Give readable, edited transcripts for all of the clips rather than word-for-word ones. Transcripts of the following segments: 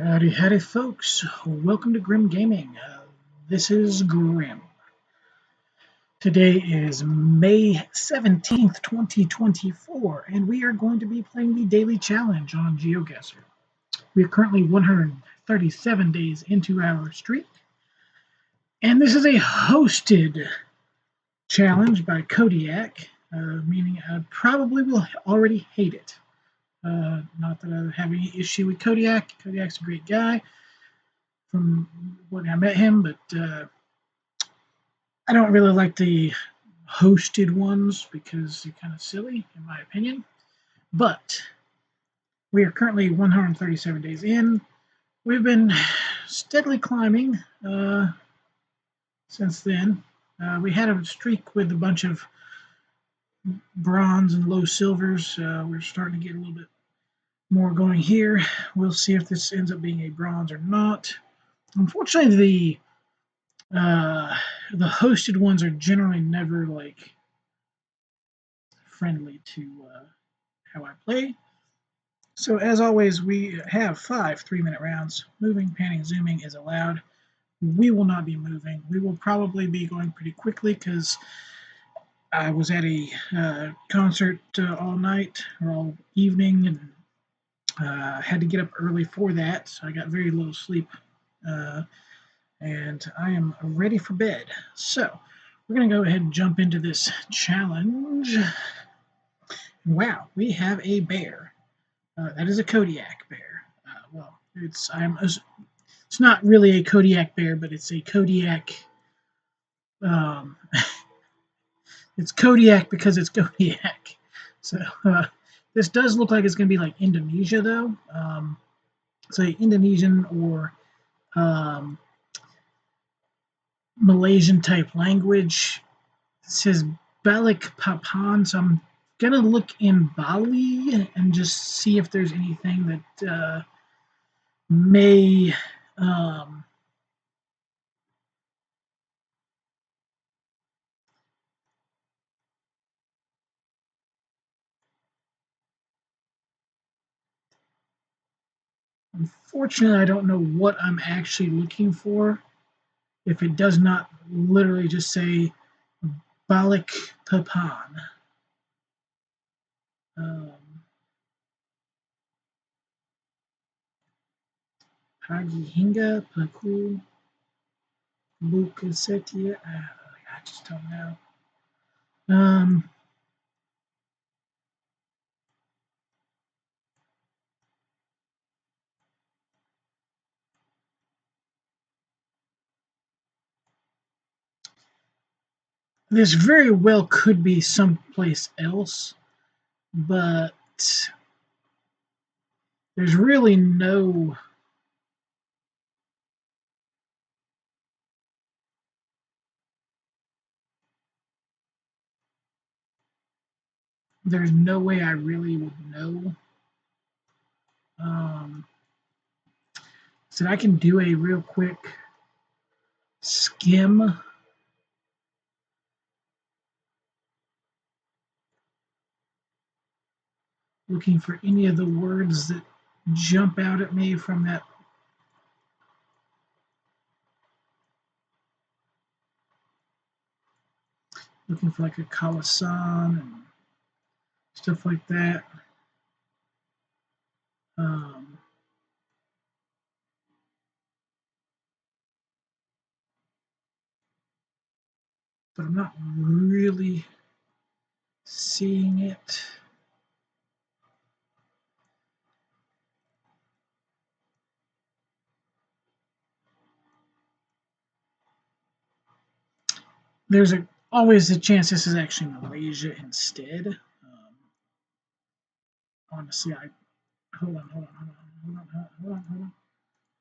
Howdy, howdy, folks. Welcome to Grim Gaming. This is Grim. Today is May 17th, 2024, and we are going to be playing the daily challenge on GeoGuessr. We are currently 137 days into our streak, and this is a hosted challenge by Kodiak, meaning I probably will already hate it. Not that I have any issue with Kodiak. Kodiak's a great guy from when I met him, but I don't really like the hosted ones because they're kind of silly, in my opinion. But we are currently 137 days in. We've been steadily climbing since then. We had a streak with a bunch of bronze and low silvers. We're starting to get a little bit more going here. We'll see if this ends up being a bronze or not. Unfortunately, the hosted ones are generally never like friendly to how I play. So as always, we have 5 3-minute rounds. Moving, panning, zooming is allowed. We will not be moving. We will probably be going pretty quickly because I was at a concert all night or all evening and had to get up early for that, so I got very little sleep. And I am ready for bed. So we're going to go ahead and jump into this challenge. Wow, we have a bear. That is a Kodiak bear. Well, it's not really a Kodiak bear, but it's a Kodiak. It's Kodiak because it's Kodiak. So this does look like it's going to be like Indonesia, though. Say Indonesian or Malaysian type language. It says Balik Papan, so I'm gonna look in Bali and just see if there's anything that may unfortunately I don't know what I'm actually looking for if it does not literally just say Balik Papan. Pagi hingga pukul buku setia. I just don't know. This very well could be someplace else, but there's really no way I really would know. So I can do a real quick skim. Looking for any of the words that jump out at me from that. Looking for like a Kalasan and stuff like that. But I'm not really seeing it. There's always a chance this is actually Malaysia instead. Honestly, hold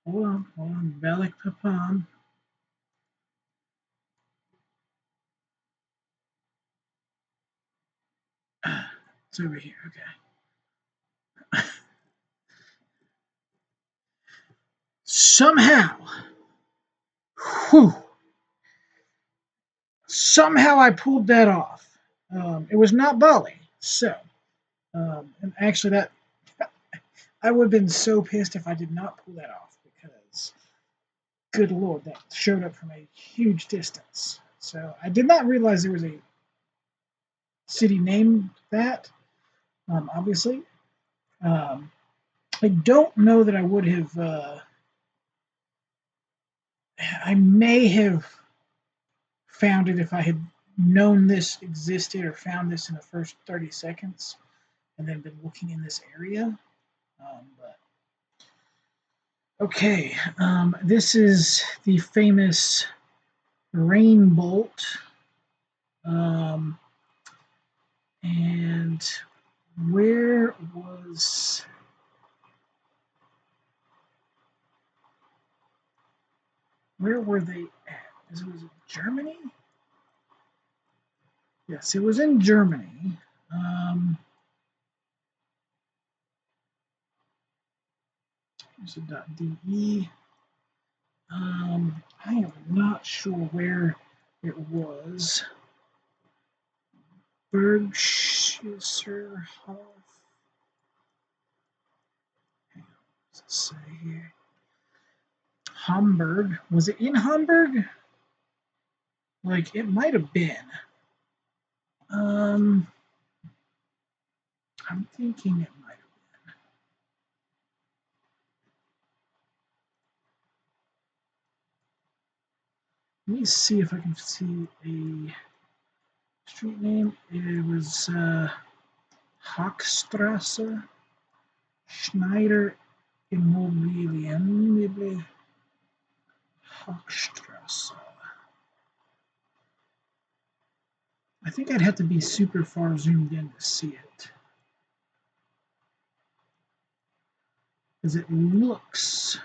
on. Balik Papan. It's over here. Okay. Somehow I pulled that off. It was not Bali. So, and actually, that I would have been so pissed if I did not pull that off because, good lord, that showed up from a huge distance. So I did not realize there was a city named that, obviously. Um, I don't know that I would have. I may have found it if I had known this existed or found this in the first 30 seconds and then been looking in this area. But okay, this is the famous rain bolt. And where was where were they at? Was it Germany? Yes, it was in Germany. There's a .de. I am not sure where it was. Bergschisserhof. What's it say here? Hamburg. Was it in Hamburg? Like, it might have been. I'm thinking it might have been. Let me see if I can see a street name. It was Hochstrasse, Schneider Immobilien, maybe Hochstrasse. I think I'd have to be super far zoomed in to see it. Because it looks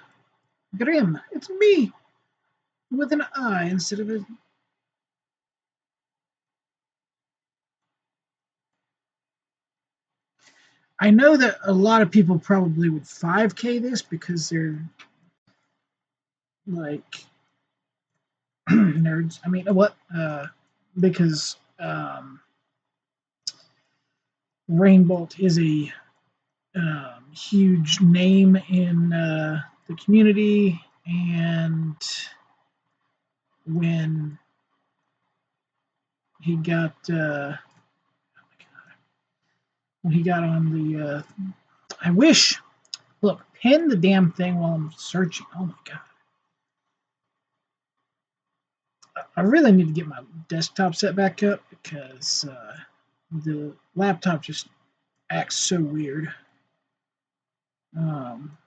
grim. It's me with an I instead of a. I know that a lot of people probably would 5K this because they're like nerds. I mean, what? Because Rainbolt is a huge name in the community, and when he got when he got on the I wish, look, pin the damn thing while I'm searching. Oh my god, I really need to get my desktop set back up because the laptop just acts so weird. Um,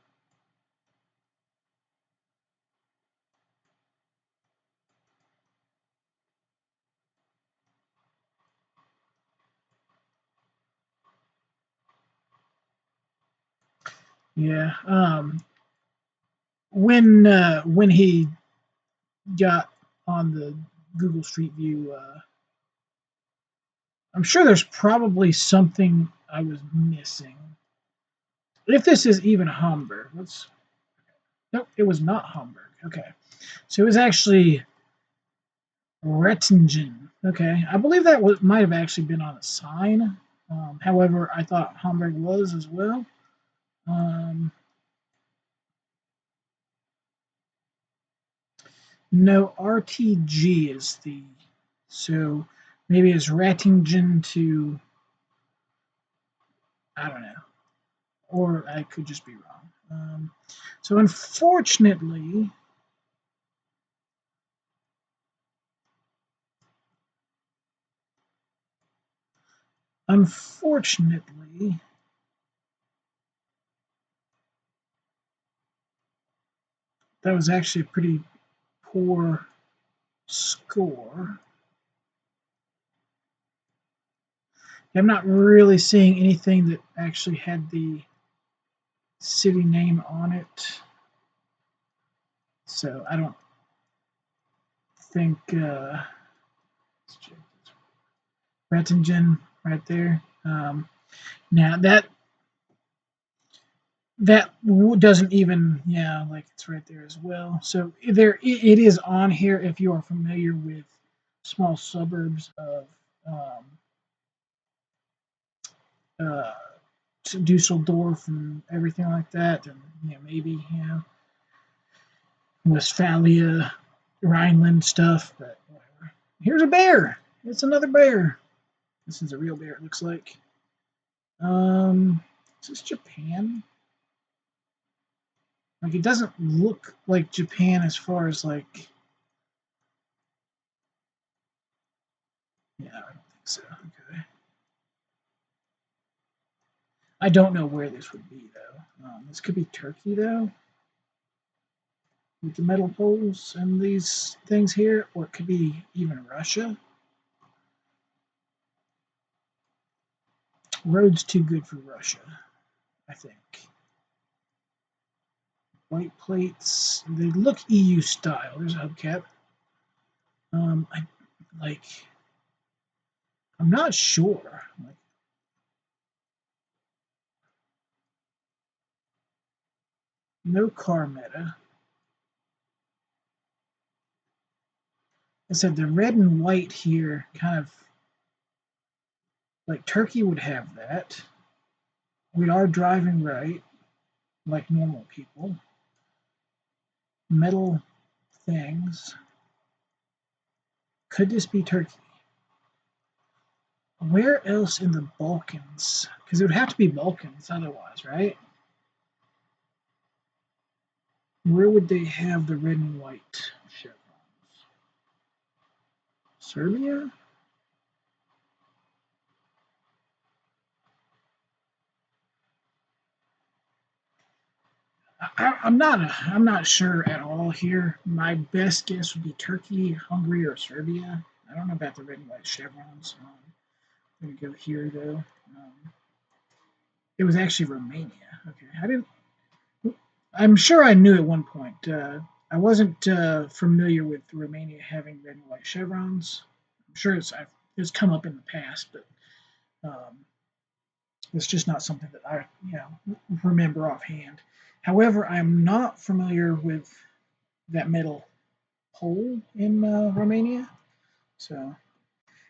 yeah. When he got on the Google Street View, I'm sure there's probably something I was missing. If this is even Hamburg, let's. Nope, it was not Hamburg. Okay, so it was actually Rettingen. Okay, I believe that might have actually been on a sign. However, I thought Hamburg was as well. No, RTG is the. So maybe it's Rettingen to. I don't know. Or I could just be wrong. So unfortunately, that was actually a pretty poor score. I'm not really seeing anything that actually had the city name on it. So I don't think Rettingen right there. Now that doesn't even, yeah, like it's right there as well. So it is on here if you are familiar with small suburbs of um, uh, Dusseldorf and everything like that, then maybe Westphalia, Rhineland stuff. But whatever. Here's a bear. It's another bear. This is a real bear. It looks like. Is this Japan? Like it doesn't look like Japan as far as like. Yeah, I don't think so. Okay. I don't know where this would be though. This could be Turkey though, with the metal poles and these things here, or it could be even Russia. Road's too good for Russia, I think. White plates, they look EU style. There's a hubcap. I like. I'm not sure. Like, no car meta. I said the red and white here kind of like Turkey would have that. We are driving right, like normal people. Metal things. Could this be Turkey? Where else in the Balkans? Because it would have to be Balkans otherwise, right? Where would they have the red and white chevrons? Serbia? I'm not sure at all here. My best guess would be Turkey, Hungary, or Serbia. I don't know about the red and white chevrons. I'm gonna go here though. It was actually Romania. Okay, I didn't. I'm sure I knew at one point. I wasn't familiar with Romania having red and white chevrons. I'm sure it's come up in the past, but um, it's just not something that I remember offhand. However, I'm not familiar with that metal pole in Romania, so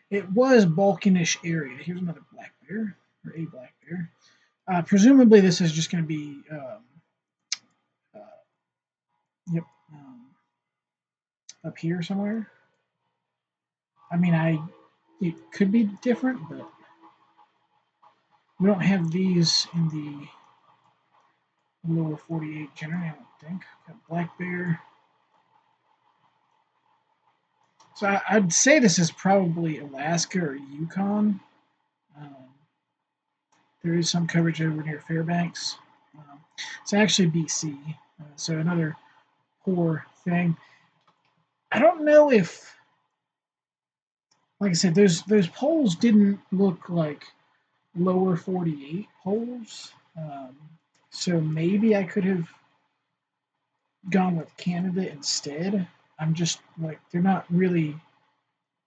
it was Balkanish area. Here's another black bear or a black bear. Presumably, this is just going to be uh, yep up here somewhere. I mean, it could be different, but we don't have these in the lower 48 generally, I don't think. Got black bear. So I'd say this is probably Alaska or Yukon. Um, there is some coverage over near Fairbanks. Um, it's actually BC, so another poor thing. I don't know if, like I said, those polls didn't look like lower 48 polls. So maybe I could have gone with Canada instead. I'm just like they're not really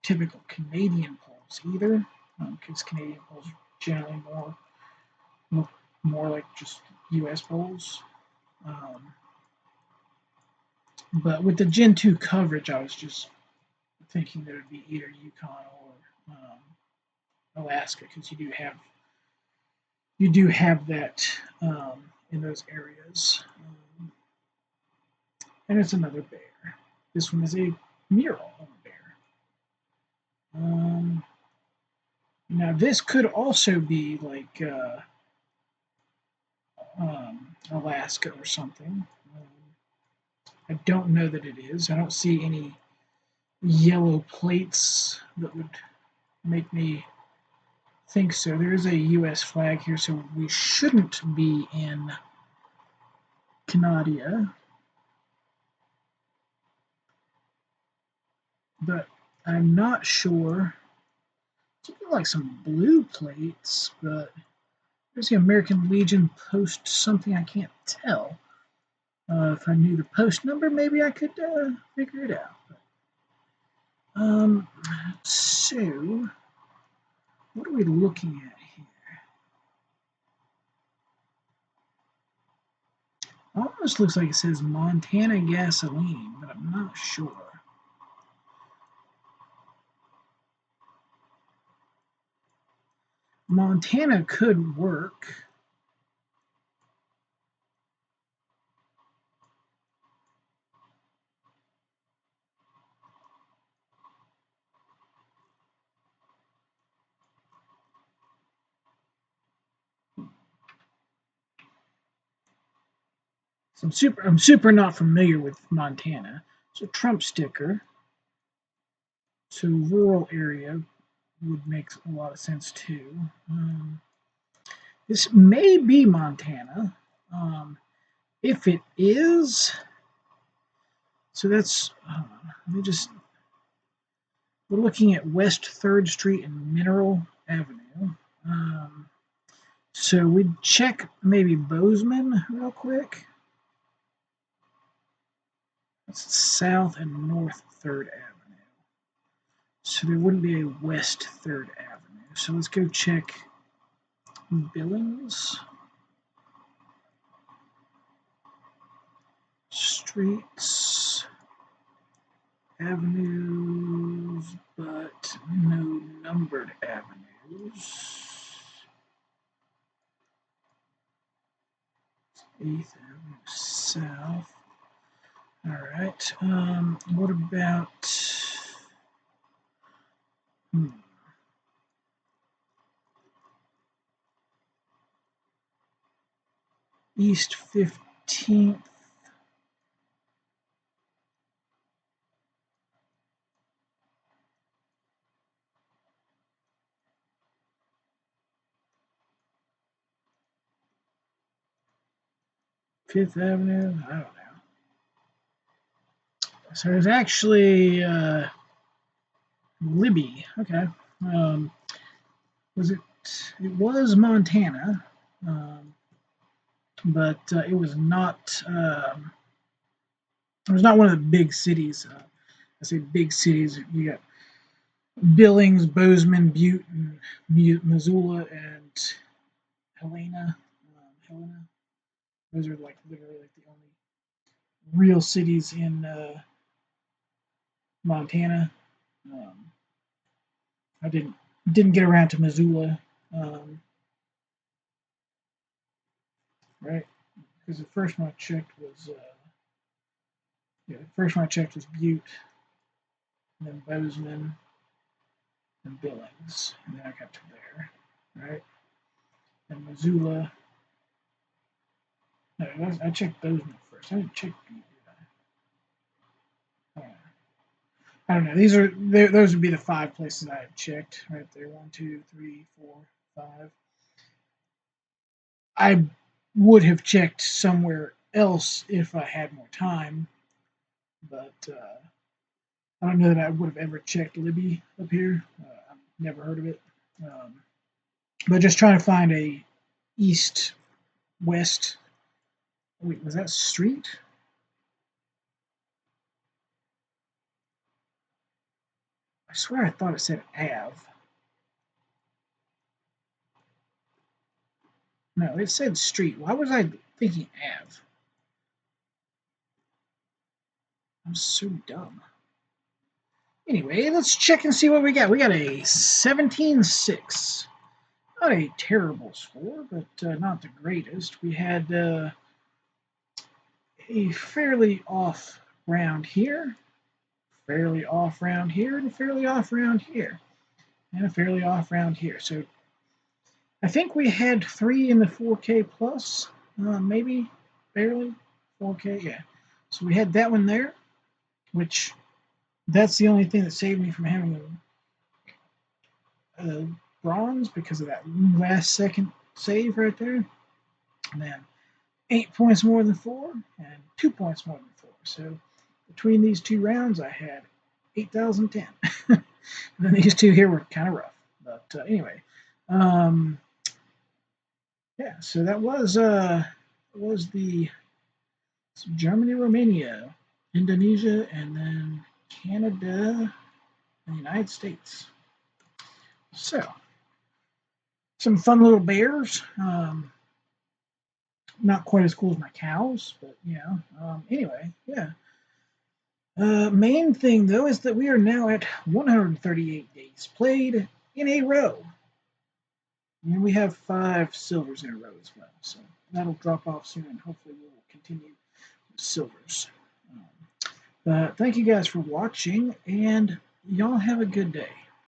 typical Canadian polls either, because Canadian polls are generally look more like just U.S. polls. Um, but with the Gen 2 coverage, I was just thinking that it would be either Yukon or Alaska, because you do have that in those areas. And it's another bear. This one is a mural of a bear. Now this could also be like Alaska or something. I don't know that it is. I don't see any yellow plates that would make me think so. There is a U.S. flag here, so we shouldn't be in Canada. But I'm not sure. It's looking like some blue plates, but there's the American Legion post something I can't tell. If I knew the post number, maybe I could figure it out. Um, so, what are we looking at here? Almost looks like it says Montana gasoline, but I'm not sure. Montana could work. So I'm super not familiar with Montana. So Trump sticker. So rural area would make a lot of sense too. This may be Montana. If it is, so that's we're looking at West 3rd Street and Mineral Avenue. So we'd check maybe Bozeman real quick. That's South and North 3rd Avenue. So there wouldn't be a West 3rd Avenue. So let's go check Billings. Streets, avenues, but no numbered avenues. 8th Avenue South. All right. What about East 15th? Fifth Avenue? I don't know. So there's actually Libby. Okay. Was it? It was Montana, but it was not. It was not one of the big cities. I say big cities. You got Billings, Bozeman, Butte, and Missoula, and Helena. Helena. Those are like literally like the only real cities in Montana. I didn't get around to Missoula, right? Because the first one I checked was Butte, and then Bozeman, and Billings, and then I got to there, right? And Missoula. No, I checked Bozeman first. I didn't check Butte, did I? I don't know. Those would be the 5 places I had checked right there. 1, 2, 3, 4, 5. I would have checked somewhere else if I had more time, but I don't know that I would have ever checked Libby up here. I've never heard of it. But just trying to find a east west. Wait, was that street? I swear I thought it said Ave. No, it said street. Why was I thinking Ave? I'm so dumb. Anyway, let's check and see what we got. We got a 17-6. Not a terrible score, but not the greatest. We had a fairly off round here, fairly off round here, and a fairly off round here, and a fairly off round here. So I think we had 3 in the 4K plus, maybe, barely 4K, yeah. So we had that one there, which that's the only thing that saved me from having a bronze because of that last second save right there. And then 8 points more than 4 and 2 points more than 4. So between these 2 rounds, I had 8,010. And then these 2 here were kind of rough. But anyway, yeah. So that was the Germany, Romania, Indonesia, and then Canada and the United States. So some fun little bears. Not quite as cool as my cows, but yeah. Anyway, yeah. Main thing though is that we are now at 138 days played in a row, and we have 5 silvers in a row as well. So that'll drop off soon, and hopefully we will continue with silvers. But thank you guys for watching, and y'all have a good day.